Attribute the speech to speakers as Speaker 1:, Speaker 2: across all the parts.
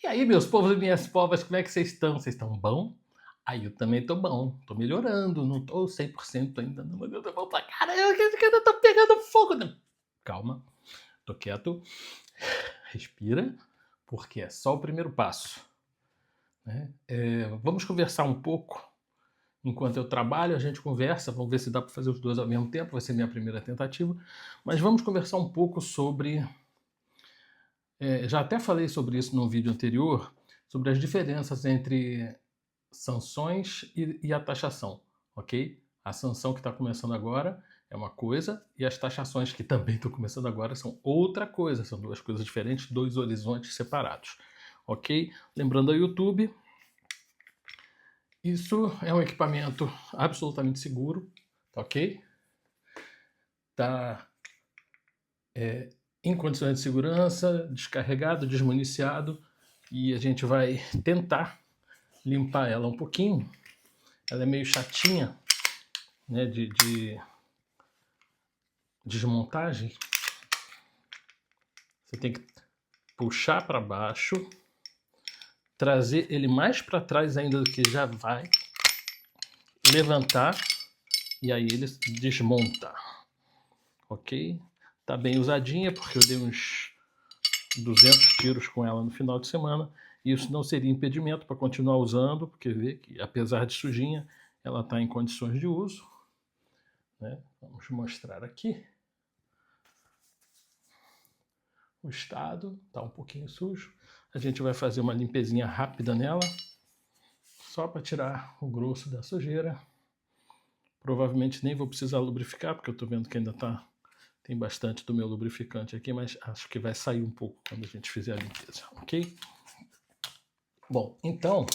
Speaker 1: E aí, meus povos e minhas povas, como é que vocês estão? Vocês estão bom? Aí eu também tô bom, tô melhorando, não tô 100% ainda, não, mas eu tô bom pra caramba, eu ainda tô pegando fogo. Calma, tô quieto, respira, porque é só o primeiro passo. Né? Vamos conversar um pouco. Enquanto eu trabalho, a gente conversa, vamos ver se dá para fazer os dois ao mesmo tempo, vai ser minha primeira tentativa, mas vamos conversar um pouco sobre. Já até falei sobre isso num vídeo anterior, sobre as diferenças entre sanções e a taxação, ok? A sanção que está começando agora é uma coisa e as taxações que também estão começando agora são outra coisa, são duas coisas diferentes, dois horizontes separados, ok? Lembrando ao YouTube, isso é um equipamento absolutamente seguro, tá ok? Tá em condições de segurança, descarregado, desmuniciado, e a gente vai tentar limpar ela um pouquinho. Ela é meio chatinha, né, de desmontagem. Você tem que puxar para baixo, trazer ele mais para trás ainda do que já vai, levantar e aí ele desmonta, ok? Tá bem usadinha porque eu dei uns 200 tiros com ela no final de semana. Isso não seria impedimento para continuar usando, porque vê que apesar de sujinha, ela está em condições de uso. Né? Vamos mostrar aqui. O estado está um pouquinho sujo. A gente vai fazer uma limpezinha rápida nela, só para tirar o grosso da sujeira. Provavelmente nem vou precisar lubrificar, porque eu estou vendo que ainda tem bastante do meu lubrificante aqui, mas acho que vai sair um pouco quando a gente fizer a limpeza, ok? Bom, então,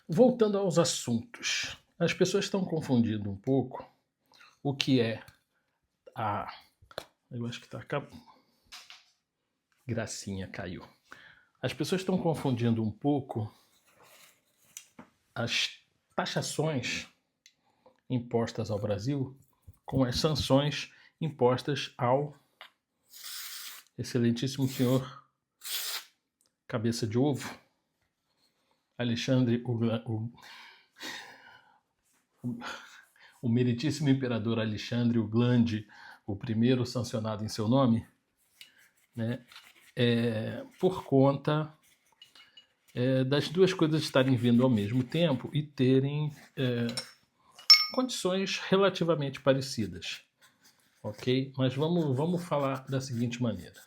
Speaker 1: voltando aos assuntos. As pessoas estão confundindo um pouco o que é a... Eu acho que está... Gracinha caiu. As pessoas estão confundindo um pouco as taxações impostas ao Brasil com as sanções impostas ao excelentíssimo senhor Cabeça de Ovo, Alexandre, o meritíssimo imperador Alexandre o Grande, o primeiro sancionado em seu nome, né, por conta das duas coisas estarem vindo ao mesmo tempo e terem condições relativamente parecidas. Ok? Mas vamos falar da seguinte maneira.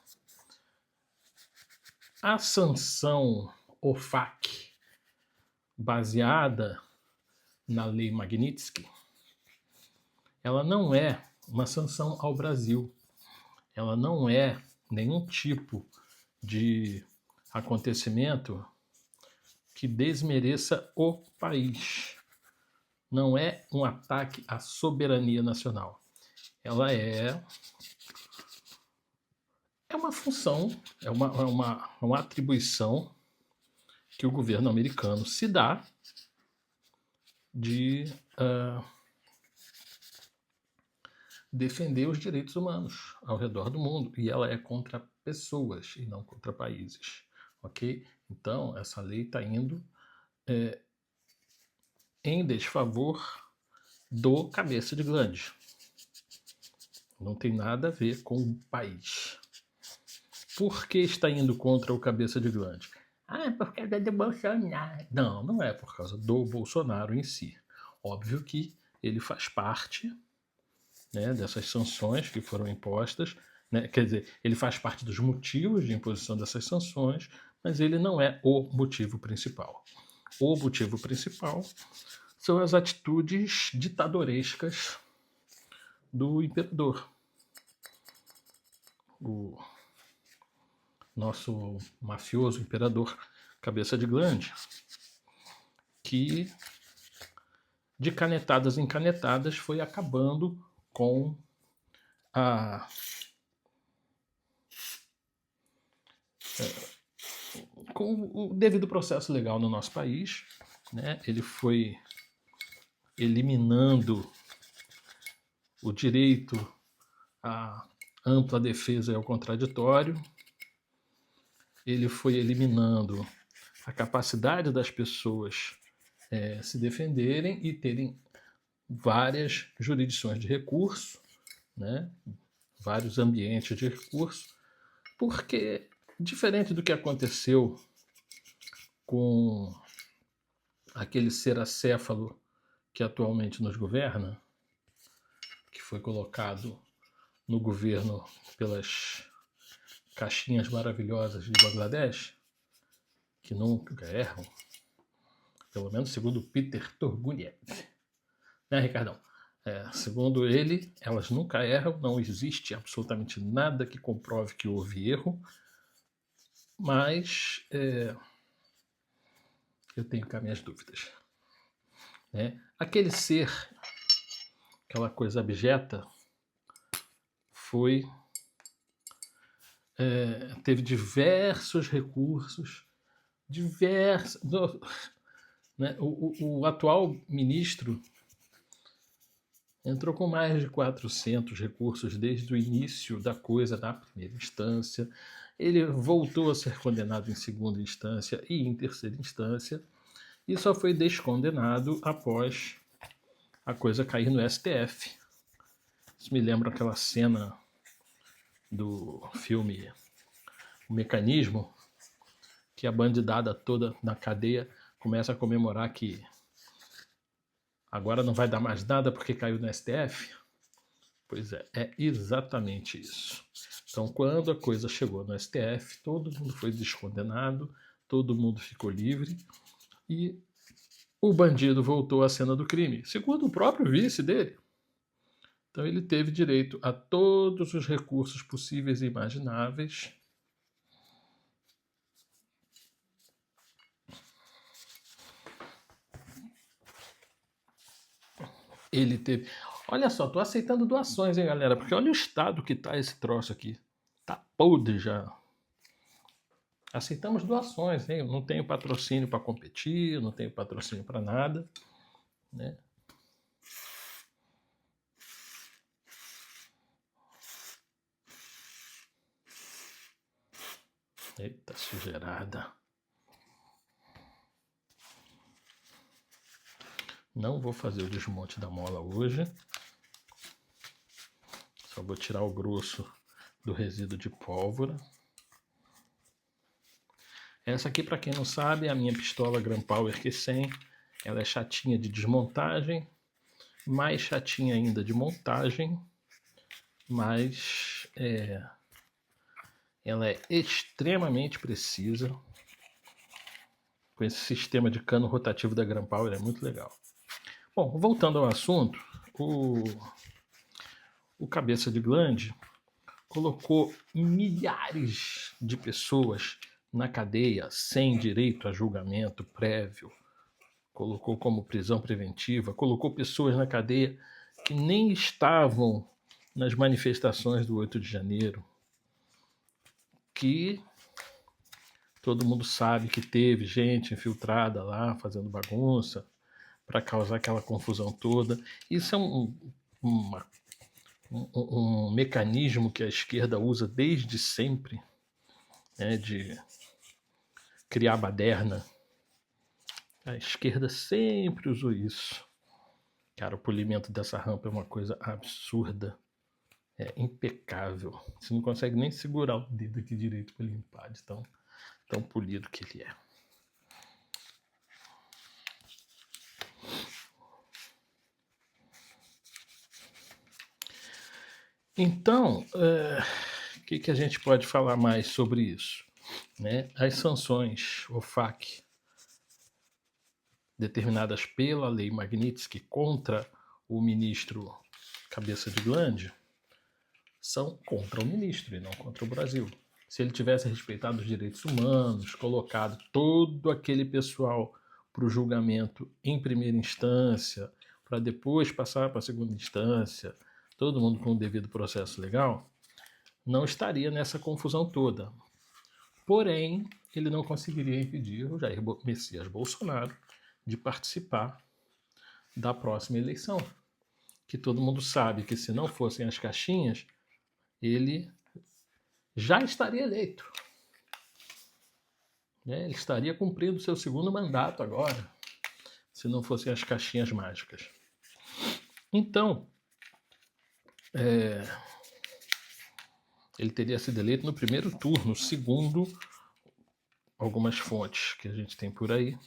Speaker 1: A sanção OFAC, baseada na Lei Magnitsky, ela não é uma sanção ao Brasil. Ela não é nenhum tipo de acontecimento que desmereça o país. Não é um ataque à soberania nacional. Ela é uma função, é uma atribuição que o governo americano se dá de defender os direitos humanos ao redor do mundo. E ela é contra pessoas e não contra países. Ok? Então, essa lei está indo em desfavor do cabeça de glande. Não tem nada a ver com o país. Por que está indo contra o cabeça de glande? É por causa do Bolsonaro. Não, não é por causa do Bolsonaro em si. Óbvio que ele faz parte, né, dessas sanções que foram impostas, né, quer dizer, ele faz parte dos motivos de imposição dessas sanções, mas ele não é o motivo principal. O motivo principal são as atitudes ditadorescas do imperador. O nosso mafioso imperador Cabeça de Glande, que de canetadas em canetadas foi acabando com com o devido processo legal no nosso país, né? Ele foi eliminando o direito à ampla defesa e ao contraditório, ele foi eliminando a capacidade das pessoas se defenderem e terem várias jurisdições de recurso, né? Vários ambientes de recurso, porque, diferente do que aconteceu com aquele ser acéfalo que atualmente nos governa, que foi colocado no governo pelas caixinhas maravilhosas de Bangladesh, que nunca erram, pelo menos segundo Peter Turguniev, né, Ricardão? Segundo ele, elas nunca erram, não existe absolutamente nada que comprove que houve erro, mas eu tenho cá minhas dúvidas. Né? Aquele ser, aquela coisa abjeta, teve diversos recursos, né? O atual ministro entrou com mais de 400 recursos desde o início da coisa, na primeira instância. Ele voltou a ser condenado em segunda instância e em terceira instância, e só foi descondenado após a coisa cair no STF. Isso me lembra aquela cena do filme O Mecanismo, que a bandidada toda na cadeia começa a comemorar que agora não vai dar mais nada porque caiu no STF. Pois é exatamente isso. Então, quando a coisa chegou no STF, todo mundo foi descondenado, todo mundo ficou livre e o bandido voltou à cena do crime, segundo o próprio vice dele. Então, ele teve direito a todos os recursos possíveis e imagináveis. Ele teve. Olha só, tô aceitando doações, hein, galera? Porque olha o estado que tá esse troço aqui. Tá podre já. Aceitamos doações, hein? Eu não tenho patrocínio para competir, não tenho patrocínio para nada, né? Eita, sujeirada. Não vou fazer o desmonte da mola hoje. Só vou tirar o grosso do resíduo de pólvora. Essa aqui, para quem não sabe, é a minha pistola Gunpowder Q100. Ela é chatinha de desmontagem, mais chatinha ainda de montagem, mas ela é extremamente precisa. Com esse sistema de cano rotativo da Gunpowder, é muito legal. Bom, voltando ao assunto, o cabeça de glande colocou milhares de pessoas na cadeia sem direito a julgamento prévio, colocou como prisão preventiva, colocou pessoas na cadeia que nem estavam nas manifestações do 8 de janeiro, que todo mundo sabe que teve gente infiltrada lá fazendo bagunça para causar aquela confusão toda. Isso é um mecanismo que a esquerda usa desde sempre, né, de criar baderna. A esquerda sempre usou isso. Cara, o polimento dessa rampa é uma coisa absurda. É impecável. Você não consegue nem segurar o dedo aqui direito para limpar, de tão polido que ele é. Então, o que a gente pode falar mais sobre isso? Né? As sanções OFAC determinadas pela lei Magnitsky contra o ministro Cabeça de Glande são contra o ministro e não contra o Brasil. Se ele tivesse respeitado os direitos humanos, colocado todo aquele pessoal para o julgamento em primeira instância, para depois passar para a segunda instância, todo mundo com o devido processo legal, não estaria nessa confusão toda. Porém, ele não conseguiria impedir o Jair Messias Bolsonaro de participar da próxima eleição. Que todo mundo sabe que se não fossem as caixinhas, ele já estaria eleito. né? Ele estaria cumprindo seu segundo mandato agora, se não fossem as caixinhas mágicas. Então, ele teria sido eleito no primeiro turno, segundo algumas fontes que a gente tem por aí.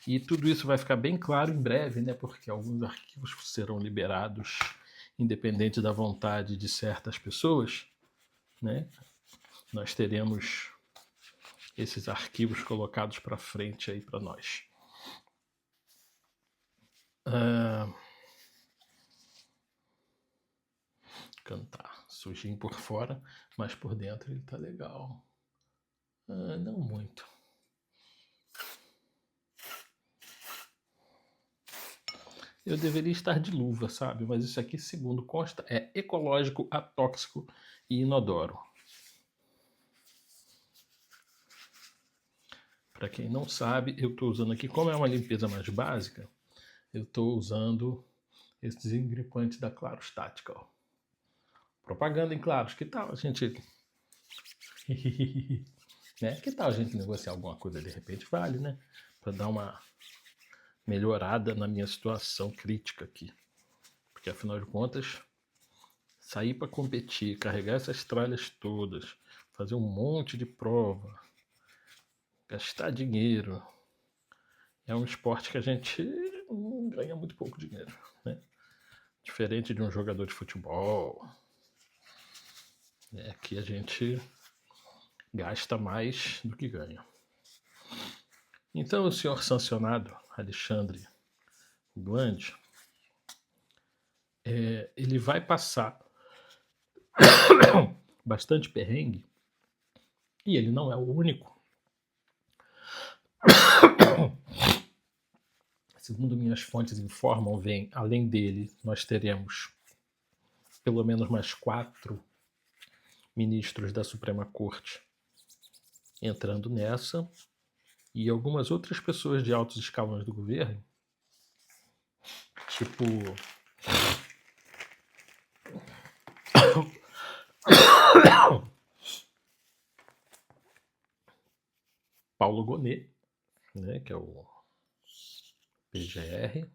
Speaker 1: E tudo isso vai ficar bem claro em breve, né? Porque alguns arquivos serão liberados independente da vontade de certas pessoas, né? Nós teremos esses arquivos colocados para frente aí para nós. Cantar sujinho por fora, mas por dentro ele tá legal. Não muito. Eu deveria estar de luva, sabe? Mas isso aqui, segundo consta, é ecológico, atóxico e inodoro. Para quem não sabe, eu estou usando aqui, como é uma limpeza mais básica, eu estou usando esses engripantes da Claros Tactical. Propaganda em Claros, que tal a gente... né? Que tal a gente negociar alguma coisa de repente? Vale, né? Para dar uma melhorada na minha situação crítica aqui. Porque afinal de contas, sair para competir, carregar essas tralhas todas, fazer um monte de prova, gastar dinheiro, é um esporte que a gente ganha muito pouco dinheiro, né? Diferente de um jogador de futebol, né? Que a gente gasta mais do que ganha. Então o senhor sancionado, Alexandre Duande, ele vai passar bastante perrengue, e ele não é o único. Segundo minhas fontes informam, além dele, nós teremos pelo menos mais 4 ministros da Suprema Corte entrando nessa, e algumas outras pessoas de altos escalões do governo, tipo Paulo Gonet, né, que é o PGR,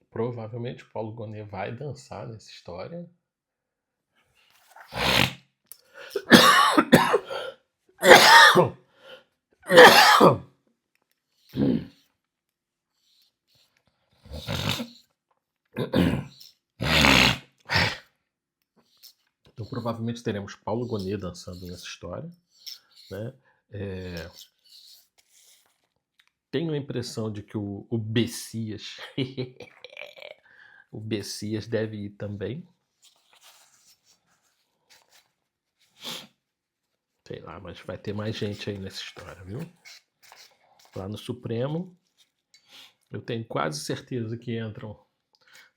Speaker 1: provavelmente Paulo Gonet vai dançar nessa história. Então provavelmente teremos Paulo Gonet dançando nessa história, né? Tenho a impressão de que o Bessias o Bessias deve ir também. Sei lá, mas vai ter mais gente aí nessa história, viu? Lá no Supremo, eu tenho quase certeza que entram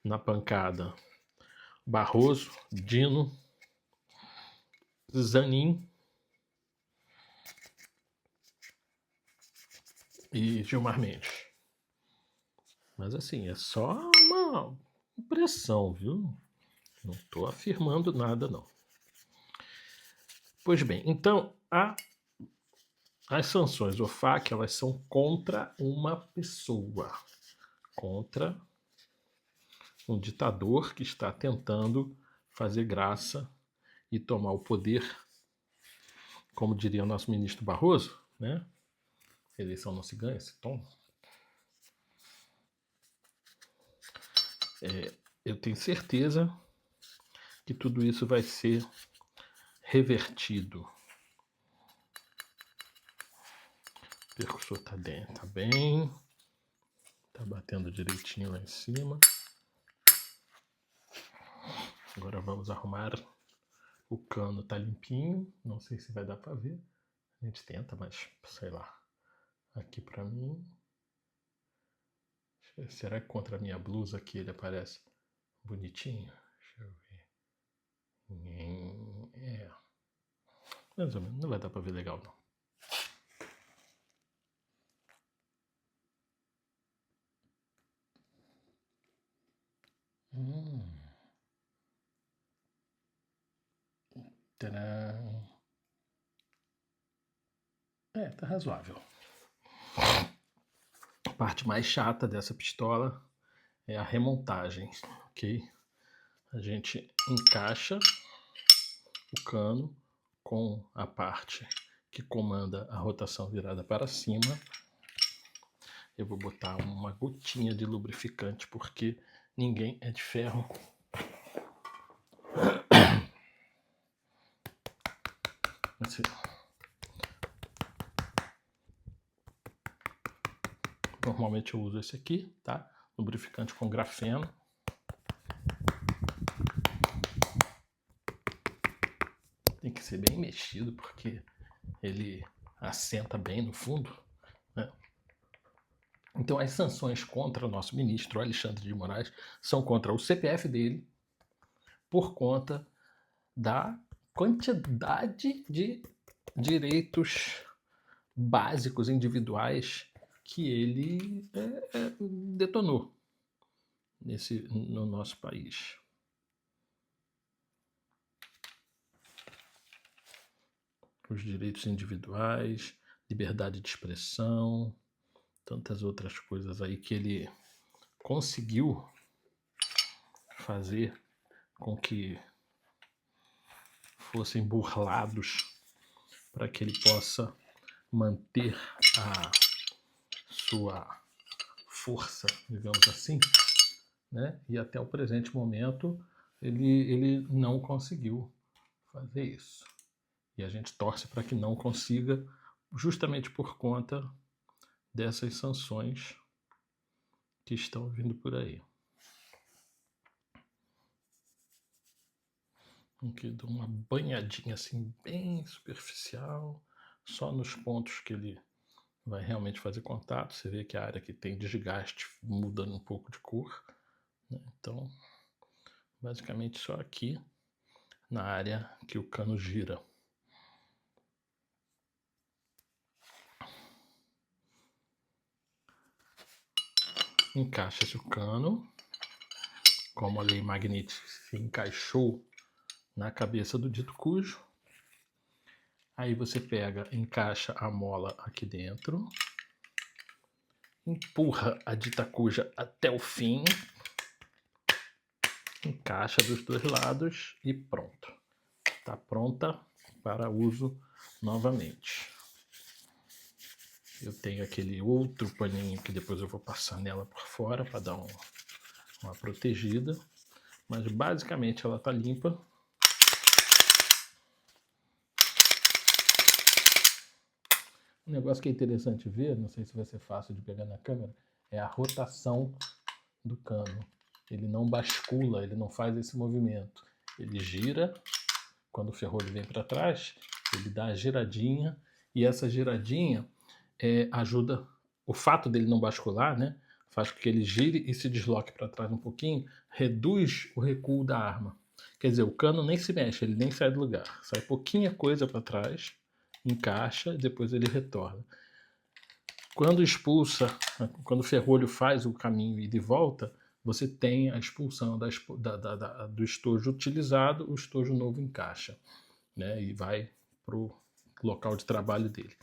Speaker 1: na pancada Barroso, Dino, Zanin e Gilmar Mendes. Mas assim, é só uma impressão, viu? Não estou afirmando nada, não. Pois bem, então as sanções OFAC, elas são contra uma pessoa, contra um ditador que está tentando fazer graça e tomar o poder, como diria o nosso ministro Barroso, né? A eleição não se ganha, se toma. Eu tenho certeza que tudo isso vai ser revertido. O percussor tá bem, tá batendo direitinho lá em cima. Agora vamos arrumar. O cano tá limpinho, não sei se vai dar para ver. A gente tenta, mas sei lá. Aqui para mim, será que contra a minha blusa aqui ele aparece bonitinho? Deixa eu ver. Mais ou menos, não vai dar para ver legal não. Tcharam. Tá razoável. A parte mais chata dessa pistola é a remontagem, ok? A gente encaixa o cano com a parte que comanda a rotação virada para cima. Eu vou botar uma gotinha de lubrificante porque ninguém é de ferro. Assim. Normalmente eu uso esse aqui, tá? Lubrificante com grafeno. Tem que ser bem mexido porque ele assenta bem no fundo, né? Então as sanções contra o nosso ministro Alexandre de Moraes são contra o CPF dele por conta da quantidade de direitos básicos individuais que ele detonou no nosso país. Os direitos individuais, liberdade de expressão, tantas outras coisas aí que ele conseguiu fazer com que fossem burlados para que ele possa manter a sua força, digamos assim, né? E até o presente momento ele não conseguiu fazer isso. E a gente torce para que não consiga, justamente por conta dessas sanções que estão vindo por aí. Aqui dou uma banhadinha assim bem superficial, só nos pontos que ele vai realmente fazer contato. Você vê que a área que tem desgaste mudando um pouco de cor, né? Então, basicamente só aqui na área que o cano gira. Encaixa-se o cano, como a lei Magnitsky se encaixou na cabeça do dito cujo. Aí você pega, encaixa a mola aqui dentro, empurra a dita cuja até o fim, encaixa dos dois lados e pronto. Está pronta para uso novamente. Eu tenho aquele outro paninho que depois eu vou passar nela por fora para dar uma protegida, mas basicamente ela está limpa. Um negócio que é interessante ver, não sei se vai ser fácil de pegar na câmera, é a rotação do cano. Ele não bascula, ele não faz esse movimento. Ele gira, quando o ferrolho vem para trás, ele dá a giradinha, e essa giradinha ajuda, o fato dele não bascular, né, faz com que ele gire e se desloque para trás um pouquinho, reduz o recuo da arma. Quer dizer, o cano nem se mexe, ele nem sai do lugar. Sai pouquinha coisa para trás, encaixa e depois ele retorna. Quando expulsa, quando o ferrolho faz o caminho e de volta, você tem a expulsão do estojo utilizado, o estojo novo encaixa, né, e vai para o local de trabalho dele,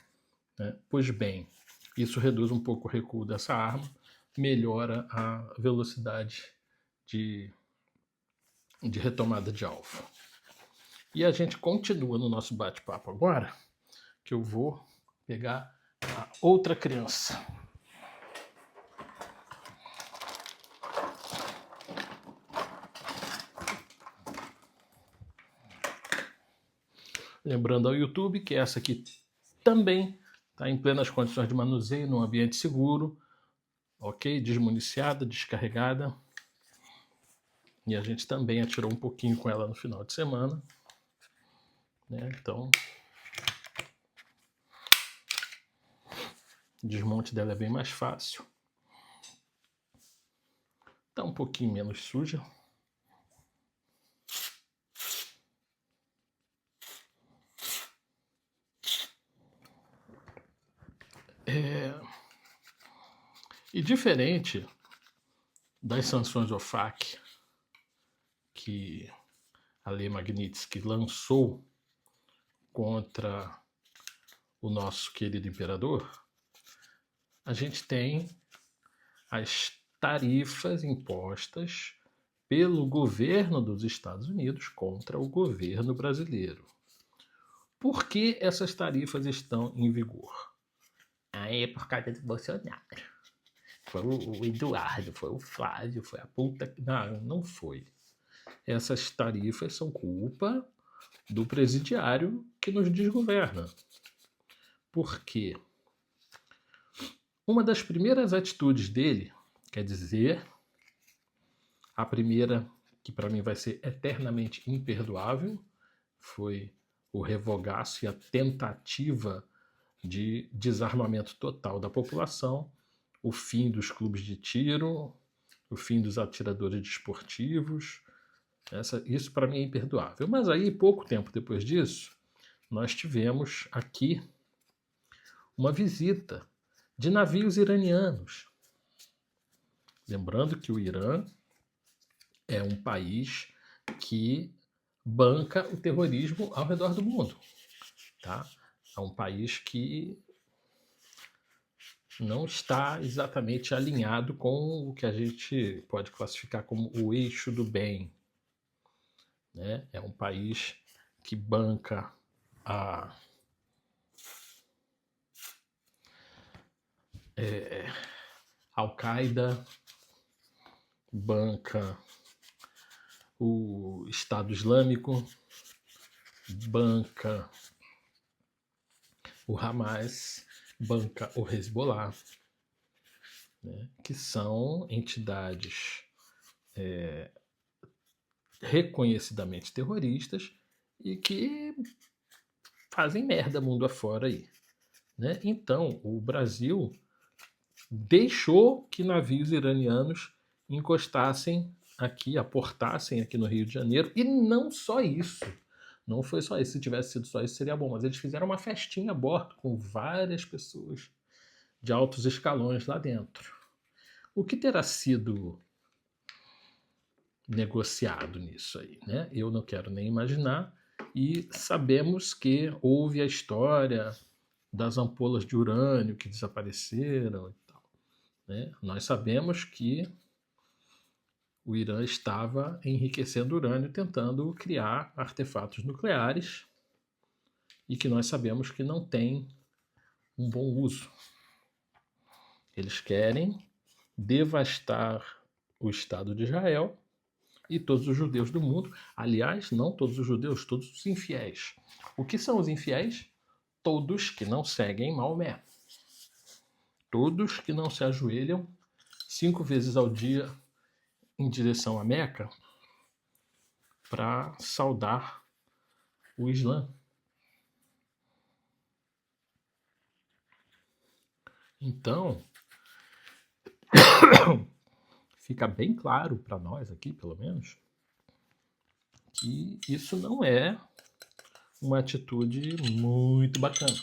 Speaker 1: né? Pois bem, isso reduz um pouco o recuo dessa arma, melhora a velocidade de retomada de alvo. E a gente continua no nosso bate-papo agora, que eu vou pegar a outra criança. Lembrando ao YouTube que essa aqui também está em plenas condições de manuseio, num ambiente seguro, ok? Desmuniciada, descarregada. E a gente também atirou um pouquinho com ela no final de semana, né? Então, o desmonte dela é bem mais fácil. Está um pouquinho menos suja. E diferente das sanções OFAC que a lei Magnitsky lançou contra o nosso querido imperador, a gente tem as tarifas impostas pelo governo dos Estados Unidos contra o governo brasileiro. Por que essas tarifas estão em vigor? É por causa do Bolsonaro. Foi o Eduardo, foi o Flávio, foi a puta... Não foi. Essas tarifas são culpa do presidiário que nos desgoverna. Por quê? Uma das primeiras atitudes dele, quer dizer, a primeira que para mim vai ser eternamente imperdoável, foi o revogaço e a tentativa de desarmamento total da população, o fim dos clubes de tiro, o fim dos atiradores desportivos. Isso para mim é imperdoável. Mas aí, pouco tempo depois disso, nós tivemos aqui uma visita de navios iranianos. Lembrando que o Irã é um país que banca o terrorismo ao redor do mundo. Tá? É um país que não está exatamente alinhado com o que a gente pode classificar como o eixo do bem. Né? É um país que banca a Al-Qaeda, banca o Estado Islâmico, banca o Hamas, banca o Hezbollah, né, que são entidades reconhecidamente terroristas e que fazem merda mundo afora aí. Né? Então, o Brasil deixou que navios iranianos encostassem aqui, aportassem aqui no Rio de Janeiro, e não só isso. Não foi só isso. Se tivesse sido só isso, seria bom. Mas eles fizeram uma festinha a bordo com várias pessoas de altos escalões lá dentro. O que terá sido negociado nisso aí, né? Eu não quero nem imaginar. E sabemos que houve a história das ampolas de urânio que desapareceram e tal. Né? Nós sabemos que o Irã estava enriquecendo urânio, tentando criar artefatos nucleares, e que nós sabemos que não tem um bom uso. Eles querem devastar o Estado de Israel e todos os judeus do mundo. Aliás, não todos os judeus, todos os infiéis. O que são os infiéis? Todos que não seguem Maomé. Todos que não se ajoelham 5 vezes ao dia em direção a Meca para saudar o Islã. Então, fica bem claro para nós aqui, pelo menos, que isso não é uma atitude muito bacana.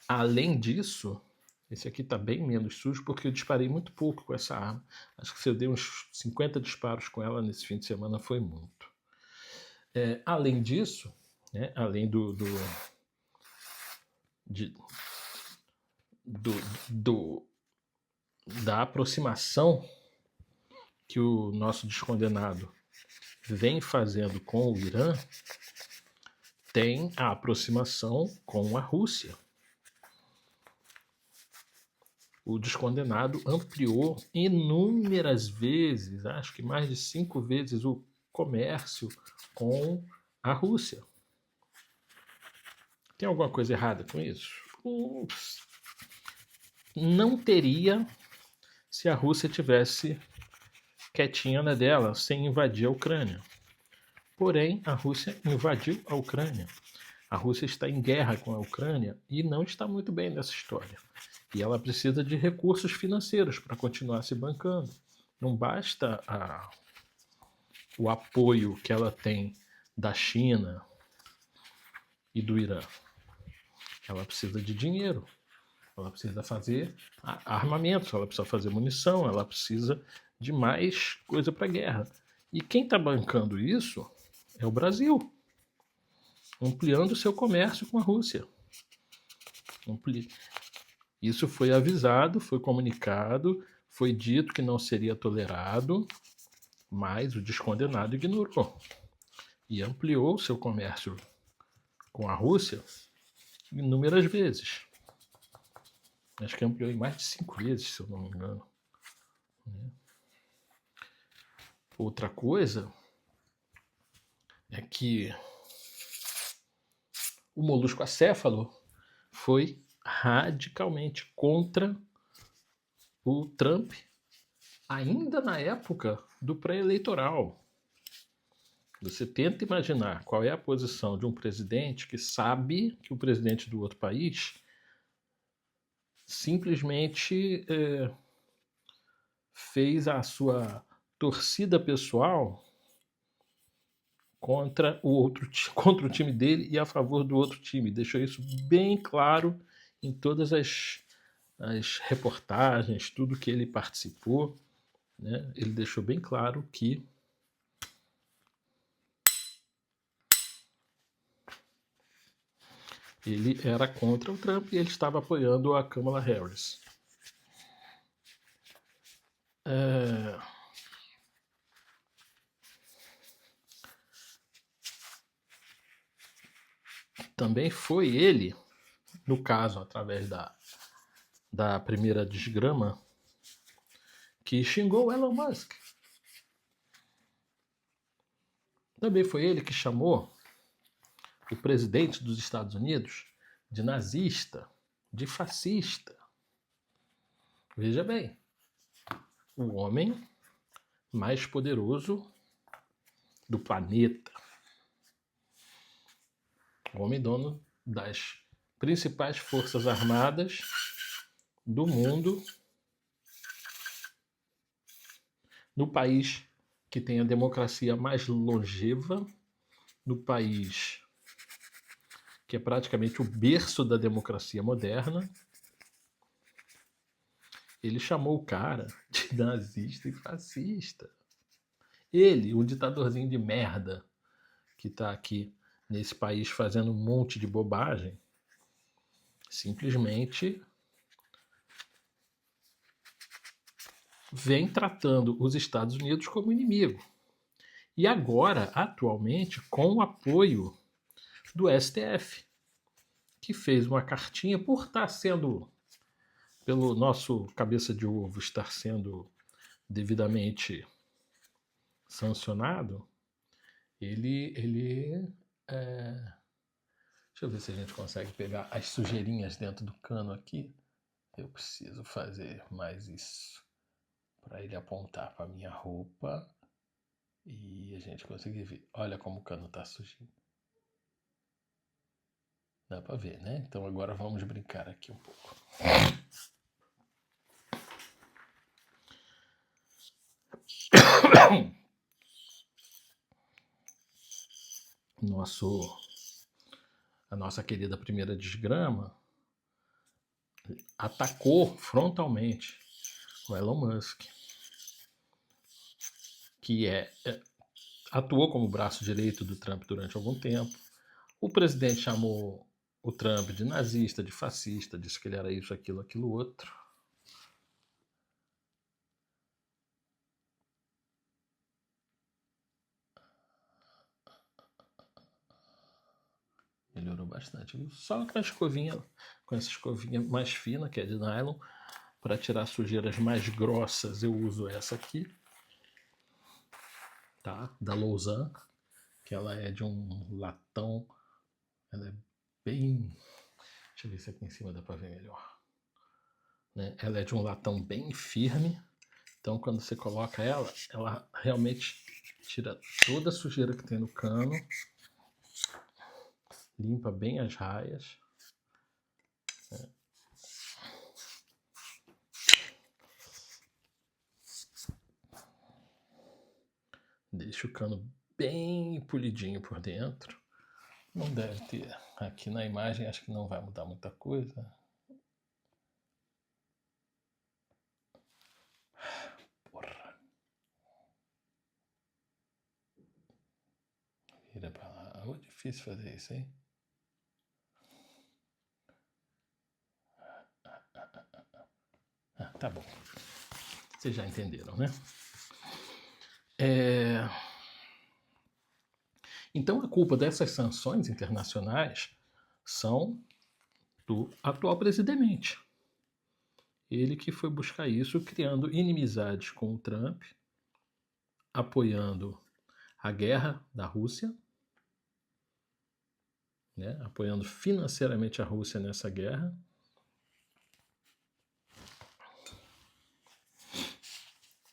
Speaker 1: Além disso, esse aqui está bem menos sujo porque eu disparei muito pouco com essa arma. Acho que se eu dei uns 50 disparos com ela nesse fim de semana foi muito. Além disso, né, além da aproximação que o nosso descondenado vem fazendo com o Irã, tem a aproximação com a Rússia. O descondenado ampliou inúmeras vezes, acho que mais de 5 vezes, o comércio com a Rússia. Tem alguma coisa errada com isso? Não teria se a Rússia tivesse quietinha na dela, sem invadir a Ucrânia. Porém, a Rússia invadiu a Ucrânia. A Rússia está em guerra com a Ucrânia e não está muito bem nessa história. E ela precisa de recursos financeiros para continuar se bancando. Não basta o apoio que ela tem da China e do Irã. Ela precisa de dinheiro. Ela precisa fazer armamentos, ela precisa fazer munição, ela precisa de mais coisa para a guerra. E quem está bancando isso é o Brasil. ampliando seu comércio com a Rússia. Isso foi avisado, foi comunicado, foi dito que não seria tolerado, mas o descondenado ignorou e ampliou seu comércio com a Rússia inúmeras vezes. Acho que ampliou em mais de 5 vezes, se eu não me engano. Outra coisa é que o molusco acéfalo foi radicalmente contra o Trump, ainda na época do pré-eleitoral. Você tenta imaginar qual é a posição de um presidente que sabe que o presidente do outro país simplesmente fez a sua torcida pessoal contra o time dele e a favor do outro time. Deixou isso bem claro em todas as reportagens, tudo que ele participou, né? Ele deixou bem claro que ele era contra o Trump e ele estava apoiando a Kamala Harris. Também foi ele, no caso, através da primeira desgrama, que xingou Elon Musk. Também foi ele que chamou o presidente dos Estados Unidos de nazista, de fascista. Veja bem, o homem mais poderoso do planeta, o homem dono das principais forças armadas do mundo, no país que tem a democracia mais longeva, no país que é praticamente o berço da democracia moderna, ele chamou o cara de nazista e fascista. Ele, um ditadorzinho de merda que está aqui nesse país fazendo um monte de bobagem, simplesmente vem tratando os Estados Unidos como inimigo. E agora, atualmente, com o apoio do STF, que fez uma cartinha por estar sendo, pelo nosso cabeça de ovo, estar sendo devidamente sancionado, ele deixa eu ver se a gente consegue pegar as sujeirinhas dentro do cano aqui. Eu preciso fazer mais isso para ele apontar para minha roupa e a gente conseguir ver. Olha como o cano tá sujinho. Dá para ver, né? Então agora vamos brincar aqui um pouco. A nossa querida primeira desgrama atacou frontalmente o Elon Musk, que atuou como braço direito do Trump durante algum tempo. O presidente chamou o Trump de nazista, de fascista, disse que ele era isso, aquilo, outro. Melhorou bastante, viu? Só com essa escovinha mais fina, que é de nylon, para tirar sujeiras mais grossas, eu uso essa aqui, tá? Da Lausanne, que ela é de um latão, ela é bem... Deixa eu ver se aqui em cima dá para ver melhor. Né? Ela é de um latão bem firme, então quando você coloca ela realmente tira toda a sujeira que tem no cano, limpa bem as raias. Deixa o cano bem polidinho por dentro. Não deve ter. Aqui na imagem acho que não vai mudar muita coisa. Porra. Vira pra lá. muito difícil fazer isso, hein? Tá bom. Vocês já entenderam, né? Então, a culpa dessas sanções internacionais são do atual presidente. Ele que foi buscar isso, criando inimizades com o Trump, apoiando a guerra da Rússia, né? Apoiando financeiramente a Rússia nessa guerra.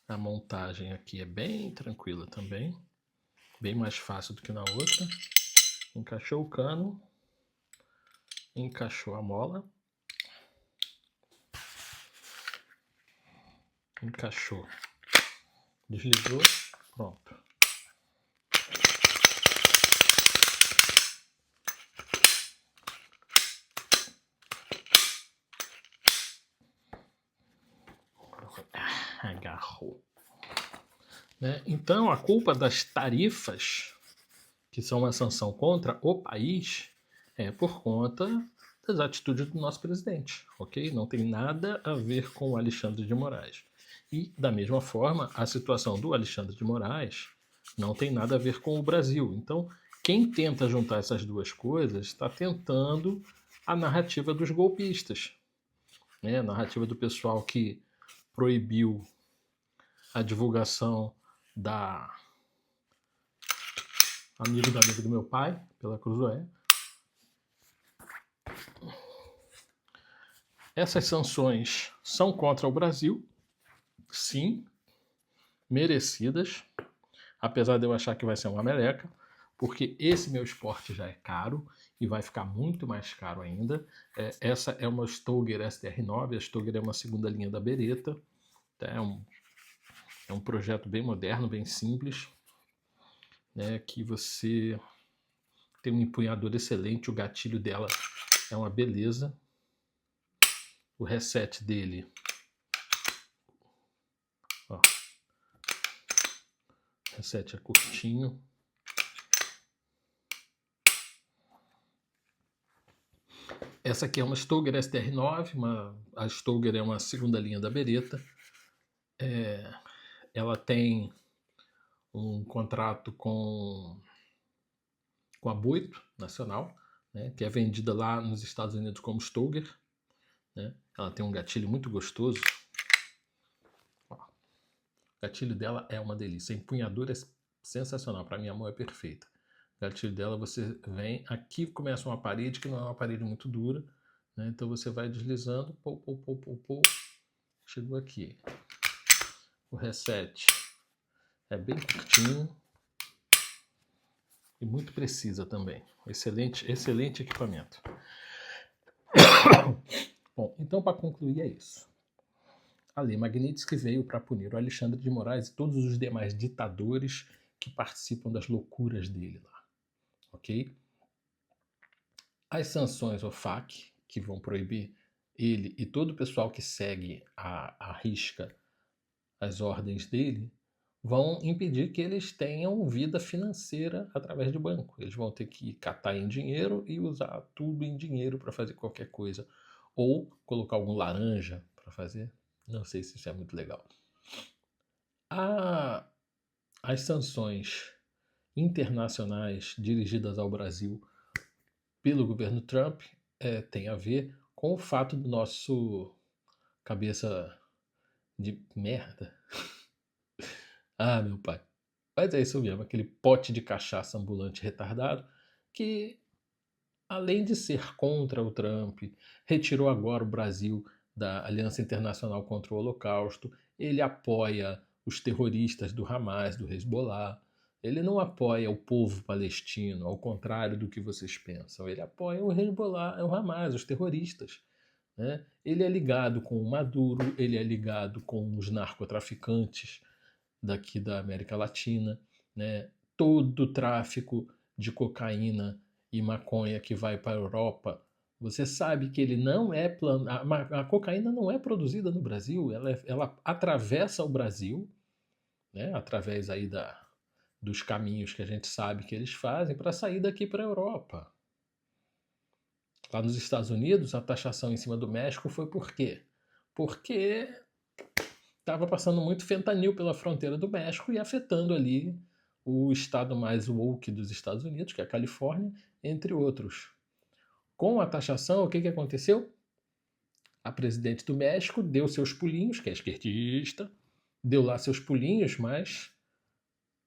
Speaker 1: A montagem aqui é bem tranquila também, bem mais fácil do que na outra. Encaixou o cano, encaixou a mola, encaixou, desligou, pronto. Agarrou. Né? Então, a culpa das tarifas, que são uma sanção contra o país, é por conta das atitudes do nosso presidente, ok? Não tem nada a ver com o Alexandre de Moraes. E, da mesma forma, a situação do Alexandre de Moraes não tem nada a ver com o Brasil. Então, quem tenta juntar essas duas coisas está tentando a narrativa dos golpistas, né? A narrativa do pessoal que proibiu a divulgação da amigo do meu pai, pela Cruzoé. Essas sanções são contra o Brasil, sim, merecidas, apesar de eu achar que vai ser uma meleca, porque esse meu esporte já é caro e vai ficar muito mais caro ainda. Essa é uma Stoeger STR9, a Stoeger é uma segunda linha da Beretta, é um projeto bem moderno, bem simples, né, que você tem um empunhador excelente, o gatilho dela é uma beleza. O reset dele, ó, o reset é curtinho. Essa aqui é uma Stoeger STR9, a Stoeger é uma segunda linha da Beretta. Ela tem um contrato com a Boito Nacional, né, que é vendida lá nos Estados Unidos como Stoeger. Né? Ela tem um gatilho muito gostoso. Ó, o gatilho dela é uma delícia. A empunhadura é sensacional. Para mim, a mão é perfeita. O gatilho dela, você vem... Aqui começa uma parede, que não é uma parede muito dura. Né? Então, você vai deslizando. Chegou aqui. O reset é bem curtinho. E muito precisa também. Excelente, excelente equipamento. Bom, então para concluir é isso. A Lei Magnitsky veio para punir o Alexandre de Moraes e todos os demais ditadores que participam das loucuras dele lá. Ok? As sanções OFAC, que vão proibir ele e todo o pessoal que segue à risca as ordens dele, vão impedir que eles tenham vida financeira através de banco. Eles vão ter que catar em dinheiro e usar tudo em dinheiro para fazer qualquer coisa. Ou colocar algum laranja para fazer. Não sei se isso é muito legal. As sanções internacionais dirigidas ao Brasil pelo governo Trump tem a ver com o fato do nosso cabeça de merda. Ah, meu pai. Mas é isso mesmo, aquele pote de cachaça ambulante retardado que, além de ser contra o Trump, retirou agora o Brasil da Aliança Internacional contra o Holocausto, ele apoia os terroristas do Hamas, do Hezbollah, ele não apoia o povo palestino, ao contrário do que vocês pensam, ele apoia o Hezbollah, o Hamas, os terroristas. Né? Ele é ligado com o Maduro, ele é ligado com os narcotraficantes daqui da América Latina, né? Todo o tráfico de cocaína e maconha que vai para a Europa, você sabe que ele não é a cocaína não é produzida no Brasil, ela atravessa o Brasil, né? Através aí dos caminhos que a gente sabe que eles fazem para sair daqui para a Europa. Lá nos Estados Unidos, a taxação em cima do México foi por quê? Porque estava passando muito fentanil pela fronteira do México e afetando ali o estado mais woke dos Estados Unidos, que é a Califórnia, entre outros. Com a taxação, o que aconteceu? A presidente do México deu seus pulinhos, que é esquerdista, deu lá seus pulinhos, mas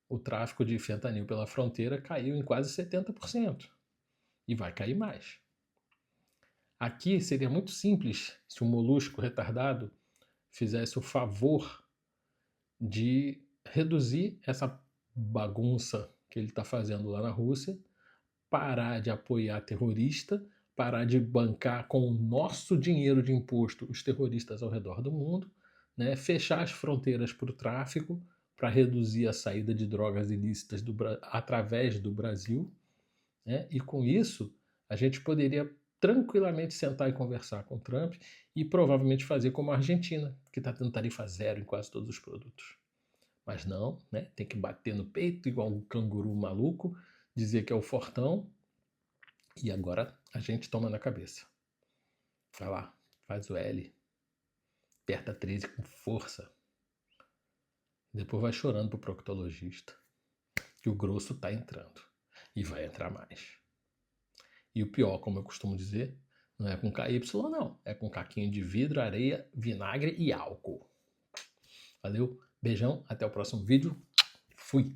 Speaker 1: o tráfico de fentanil pela fronteira caiu em quase 70%. E vai cair mais. Aqui seria muito simples se um molusco retardado fizesse o favor de reduzir essa bagunça que ele está fazendo lá na Rússia, parar de apoiar terrorista, parar de bancar com o nosso dinheiro de imposto os terroristas ao redor do mundo, né? Fechar as fronteiras para o tráfico, para reduzir a saída de drogas ilícitas através do Brasil, né? E com isso a gente poderia tranquilamente sentar e conversar com o Trump e provavelmente fazer como a Argentina, que está tendo tarifa zero em quase todos os produtos. Mas não, né? Tem que bater no peito igual um canguru maluco, dizer que é o fortão, e agora a gente toma na cabeça. Vai lá, faz o L, aperta 13 com força. Depois vai chorando pro proctologista, que o grosso tá entrando. E vai entrar mais. E o pior, como eu costumo dizer, não é com KY não, é com caquinho de vidro, areia, vinagre e álcool. Valeu, beijão, até o próximo vídeo. Fui!